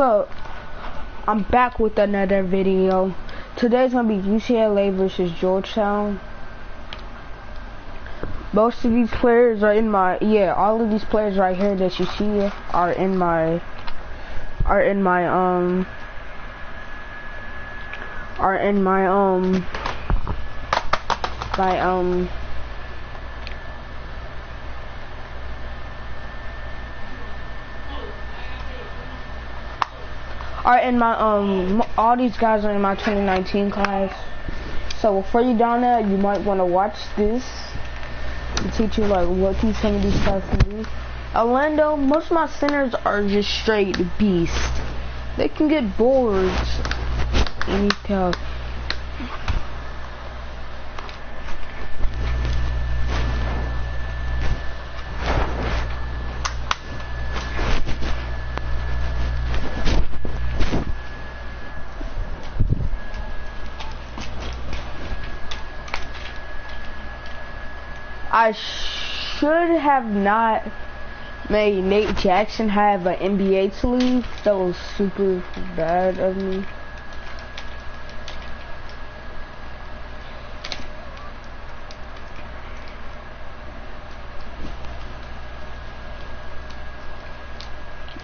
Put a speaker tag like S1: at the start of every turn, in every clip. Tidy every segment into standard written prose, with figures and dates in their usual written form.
S1: up? I'm back with another video. Today's gonna be UCLA versus Gertown. Most of these players are in my all of these players right here that you see are in my all these guys are in my 2019 class. So before you down there, you might want to watch this to teach you like what some of these guys can do. Orlando, most of my centers are just straight beasts. They can get boards anytime. I should have not made Nate Jackson have an NBA to leave. That was super bad of me.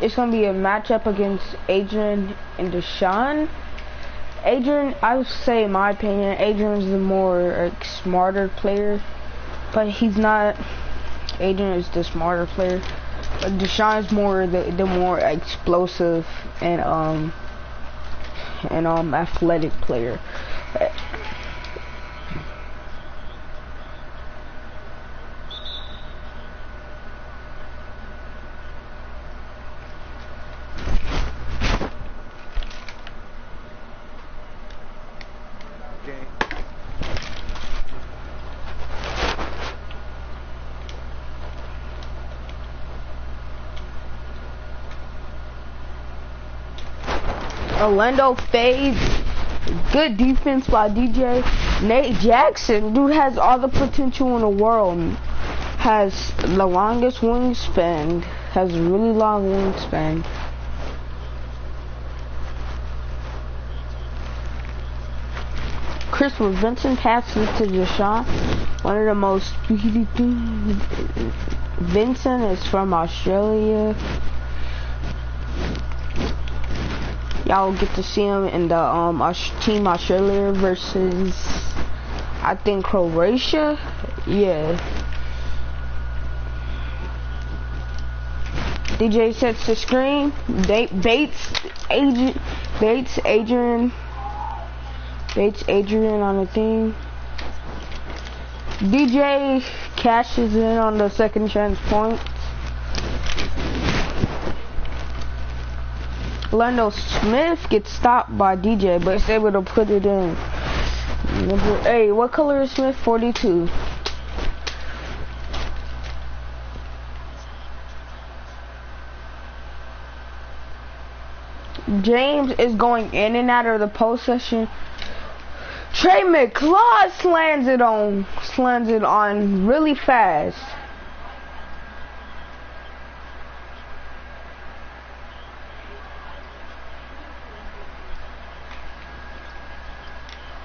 S1: It's gonna be a matchup against Adrian and Deshaun. Adrian, I would say, in my opinion, Adrian's the more smarter player. But he's not. Adrian is the smarter player. But Deshaun's more the more explosive and athletic player. Orlando fades. Good defense by DJ. Nate Jackson, dude, has all the potential in the world. Has the longest wingspan. Has a really long wingspan. Christopher Vincent passes to Deshaun. One of the most speedy things. Vincent is from Australia. Y'all get to see him in the team Australia versus I think Croatia. Yeah. DJ sets the screen. Bates Adrian on the thing. DJ cashes in on the second chance point. Orlando Smith gets stopped by DJ, but is able to put it in. Hey, what color is Smith? 42. James is going in and out of the possession. Trey McClaw slams it on really fast.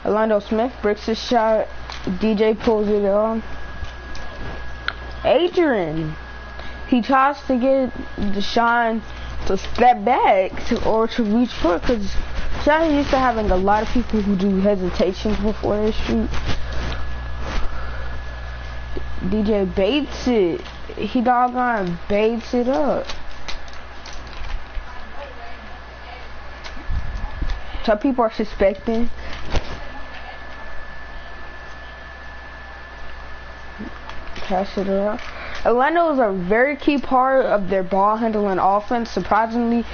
S1: Orlando Smith breaks his shot. DJ pulls it on. Adrian, he tries to get Deshaun to step back or to reach for it, because Deshaun is used to having a lot of people who do hesitations before they shoot. DJ baits it. He doggone baits it up. Some people are suspecting. Pass it around. Orlando is a very key part of their ball handling offense. Surprisingly,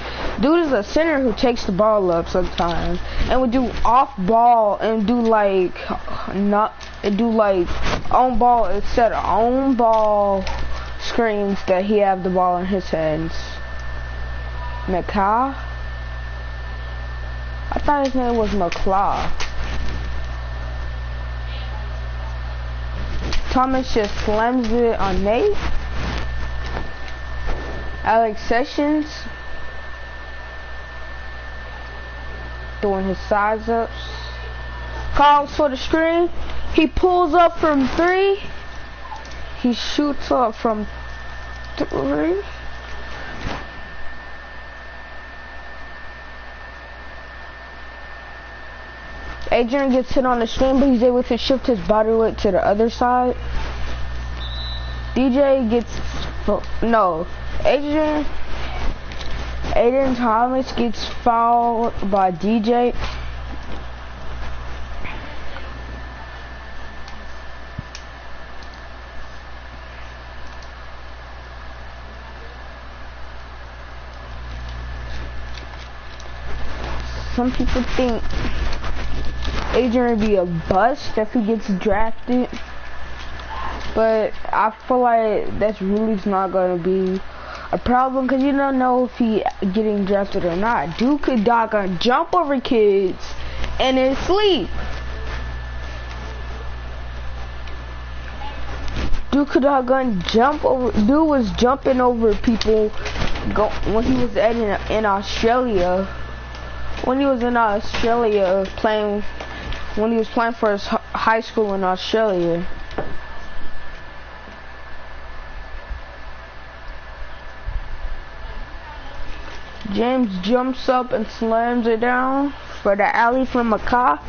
S1: dude is a center who takes the ball up sometimes and would do off ball and do like on ball instead of on ball screens that he have the ball in his hands. McCaw? I thought his name was McClaw. Thomas just slams it on Nate. Alex Sessions doing his size ups. Calls for the screen. He pulls up from 3. He shoots up from 3. Adrian gets hit on the screen, but he's able to shift his body weight to the other side. DJ gets Aiden Thomas gets fouled by DJ. Some people think Adrian would be a bust if he gets drafted, but I feel like that's really not going to be a problem because you don't know if he getting drafted or not. Dude could doggone jump over kids and then sleep. Dude could doggone jump over. Dude was jumping over people when he was in Australia. When he was in Australia playing, when he was playing for his high school in Australia. James jumps up and slams it down for the alley from Ucla.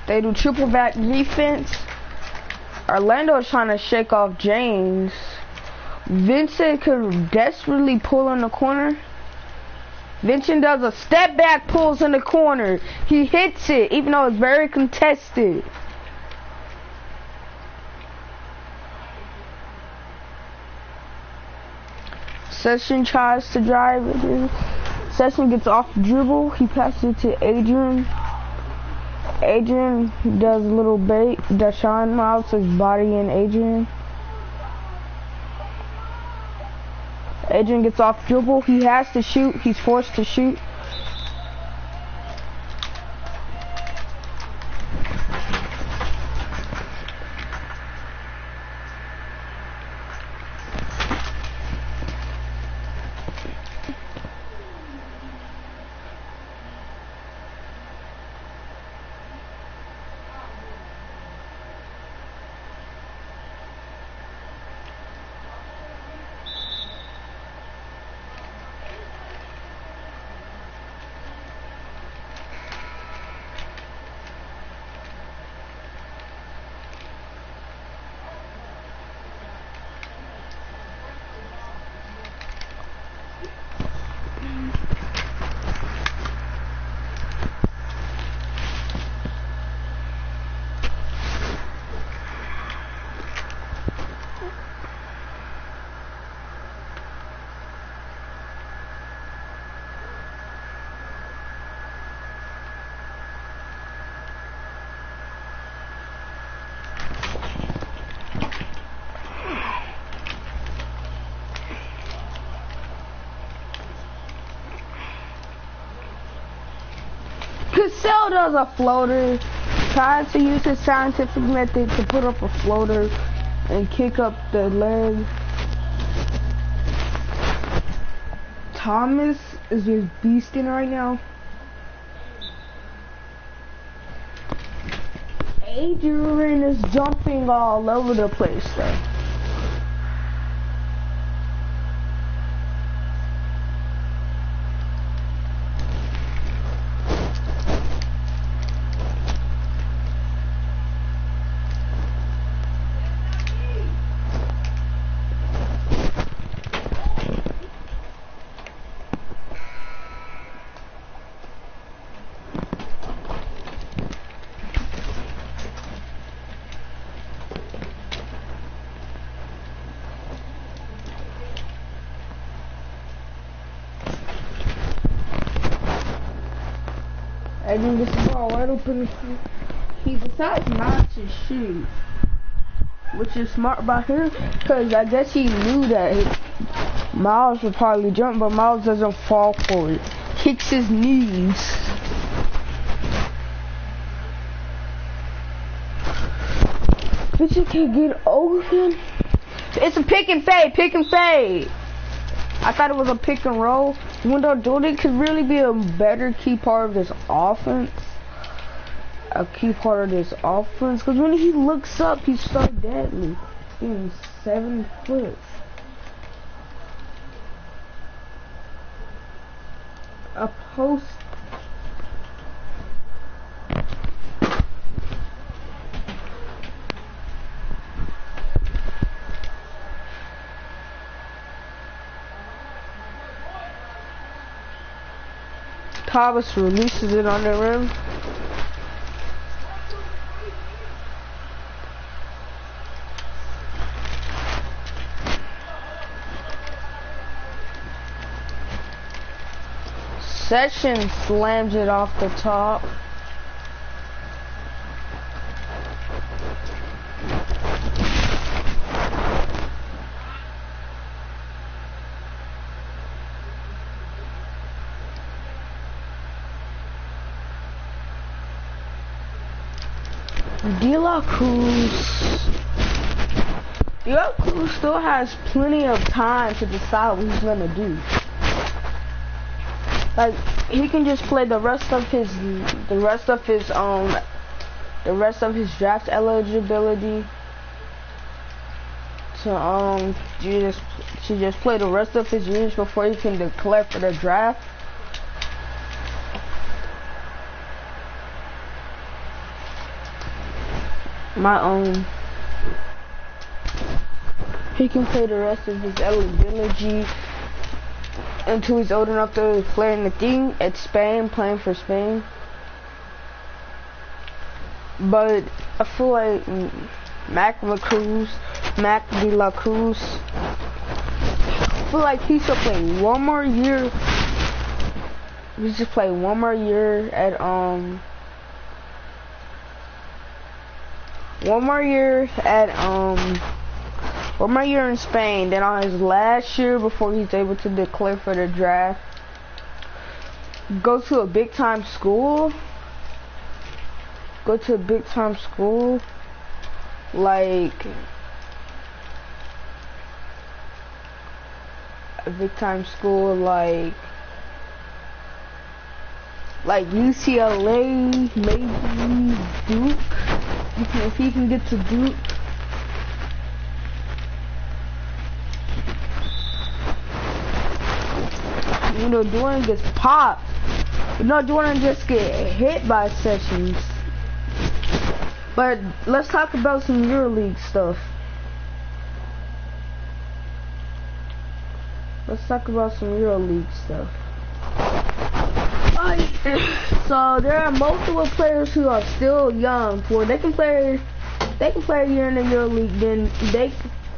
S1: They do triple back defense. Orlando is trying to shake off James. Vincent could desperately pull in the corner. Vincent does a step back, pulls in the corner. He hits it, even though it's very contested. Session tries to drive it. Session gets off the dribble. He passes it to Adrian. Adrian does a little bait. Deshaun mounts his body in Adrian. Adrian gets off dribble. He has to shoot. He's forced to shoot. Cassell does a floater, tries to use his scientific method to put up a floater and kick up the leg. Thomas is just beasting right now. Adrian is jumping all over the place though. Adrian gets the ball right open. He decides not to shoot, which is smart by him, because I guess he knew that Miles would probably jump, but Miles doesn't fall for it. Kicks his knees. Bitch, you can't get open. It's a pick and fade, pick and fade. I thought it was a pick and roll. Wendell Jordan could really be a better key part of this offense. A key part of this offense. Because when he looks up, he's so deadly. He's 7 foot. A post. Thomas releases it on the rim. Session slams it off the top. De La Cruz still has plenty of time to decide what he's gonna do. Like, he can just play the rest of his draft eligibility to just play the rest of his years before he can declare for the draft. He can play the rest of his eligibility until he's old enough to play in the thing at Spain, playing for Spain. But I feel like Mac De La Cruz, I feel like he should play one more year. He should play one more year at one more year in Spain, then on his last year before he's able to declare for the draft, go to a big time school, like a big time school like UCLA, maybe Duke. If he can get to Duke. You know, Jordan gets popped. You know, Jordan just get hit by Sessions. But let's talk about some EuroLeague stuff. So there are multiple players who are still young. They can play a year in the EuroLeague.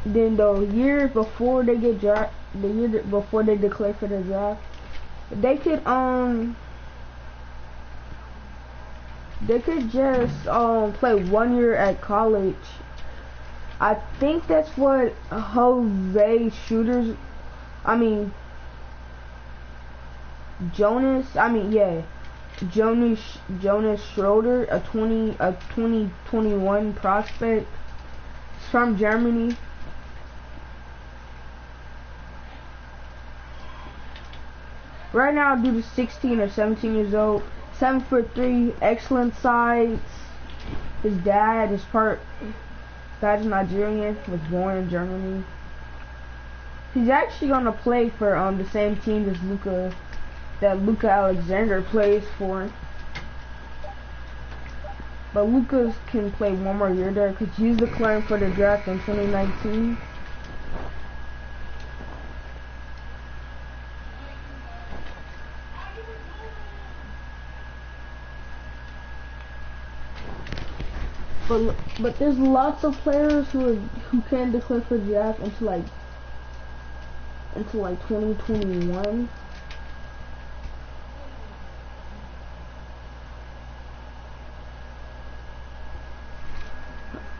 S1: Then the year before they get drafted, the year before they declare for the draft, they could just play 1 year at college. I think that's what Jonas Schroeder, a 2021 prospect from Germany. Right now, due to 16 or 17 years old, 7'3", excellent size. His dad is Nigerian, was born in Germany. He's actually gonna play for the same team as Luka Alexander plays for. But Luka can play one more year there because he's declaring for the draft in 2019. But there's lots of players who can declare for the draft until 2021.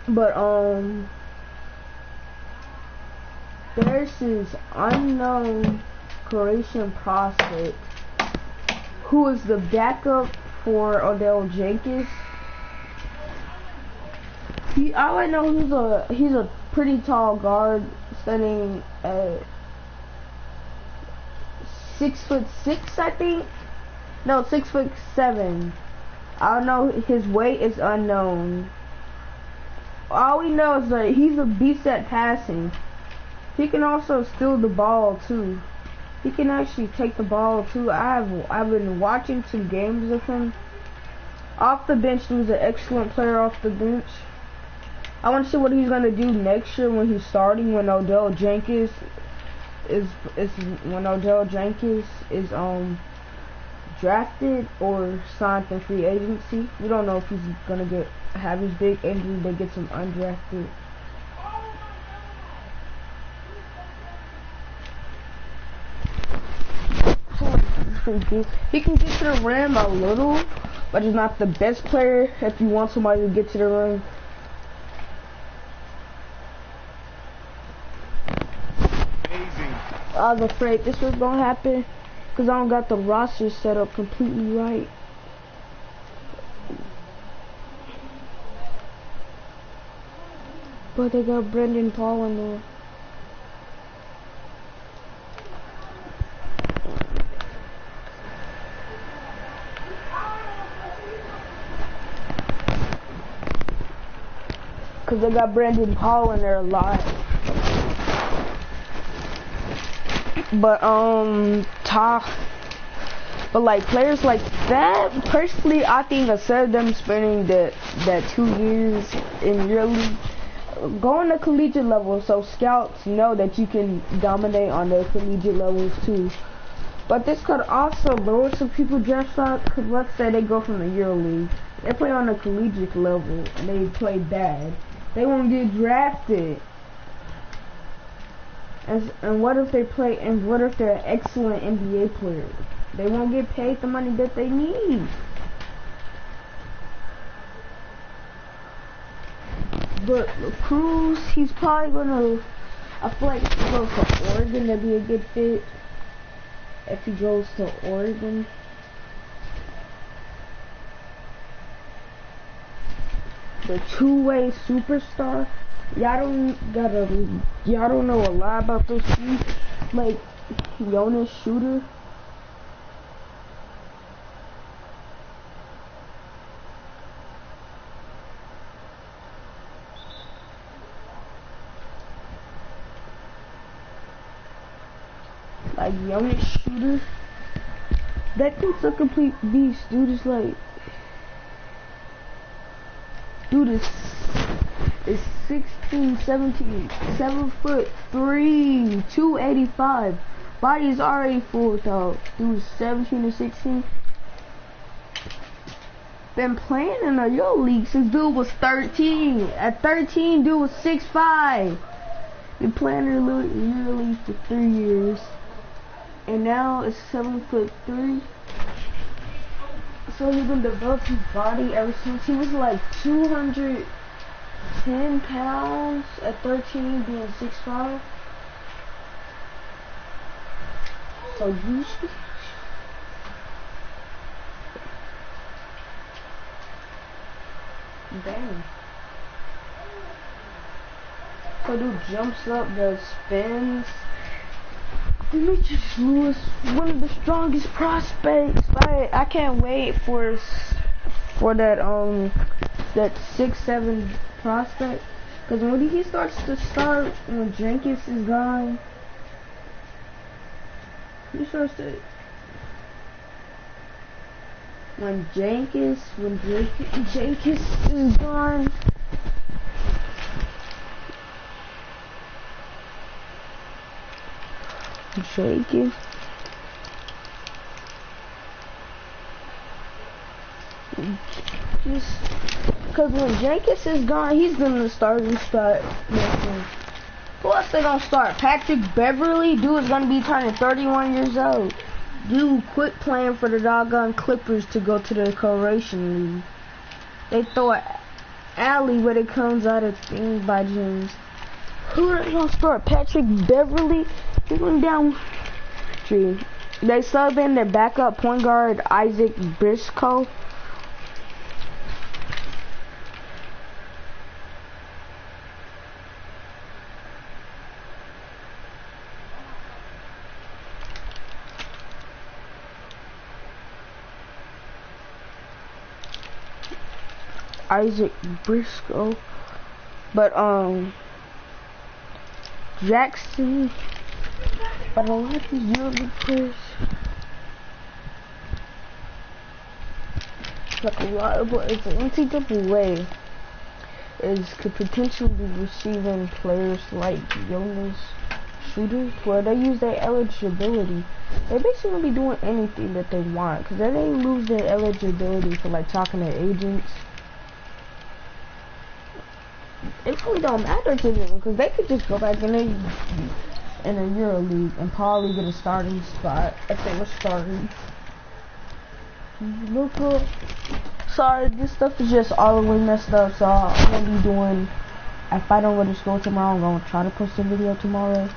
S1: But there's this unknown Croatian prospect who is the backup for Odell Jenkins. All I know, he's a pretty tall guard, standing at 6'6", I think. No, 6'7". I don't know. His weight is unknown. All we know is that he's a beast at passing. He can also steal the ball too. He can actually take the ball too. I've been watching some games of him. Off the bench, he was an excellent player off the bench. I want to see what he's gonna do next year when he's starting. When Odell Jenkins is drafted or signed in free agency. We don't know if he's gonna have his big injury. They get some undrafted. He can get to the rim a little, but he's not the best player if you want somebody to get to the rim.
S2: Amazing.
S1: I was afraid this was gonna happen because I don't got the roster set up completely right. But they got Brendan Paul in there. Because they got Brandon Paul in there a lot. But but like players like that, personally, I think instead of them spending that 2 years in your league, go on the collegiate level so scouts know that you can dominate on the collegiate levels too. But this could also lower some people's draft stock, because let's say they go from the Euro League, they play on the collegiate level and they play bad. They won't get drafted. And what if they play, and what if they're an excellent NBA player? They won't get paid the money that they need. But Cruz, he's probably gonna, I feel like if he goes to Oregon, that'd be a good fit. If he goes to Oregon. The two-way superstar. Y'all don't know a lot about those two. Like Jonas Shooter. Like Jonas Shooter. That dude's a complete beast. Dude is like, dude is 16, 17, 7'3", 285. Body's already full though. Dude is 17 or 16. Been playing in the Euro League since dude was 13. At 13, dude was 6'5". Been playing in the Euro League for 3 years. And now it's 7'3". So he's been developing his body ever since he was like 210 pounds at 13, being 6'5". So you should. Dang. So dude jumps up, does spins. Demetrius Lewis, one of the strongest prospects. I can't wait for that that 6'7" prospect, because when he starts to start, when Jenkins is gone, he starts to when Jenkins is gone. Jenkins. Just because when Jenkins is gone, he's gonna start next year. Who else they gonna start? Patrick Beverly? Dude is gonna be turning 31 years old. Dude quit playing for the doggone Clippers to go to the Croatian League. They throw an alley when it comes out of things by James. Who are they gonna start? Patrick Beverly? He went down. They subbed in their backup point guard Isaac Briscoe. Isaac Briscoe. But Jackson, but a lot of these young players, like a lot of boys, the NCAA could potentially be receiving players like young shooters, where they use their eligibility. They basically be doing anything that they want, because they didn't lose their eligibility for like talking to agents. It really don't matter to them, because they could just go back in a EuroLeague and probably get a starting spot if they were starting. Look up. Sorry, this stuff is just all the way messed up, so I'm gonna be doing, if I don't go to school tomorrow, I'm gonna try to post a video tomorrow.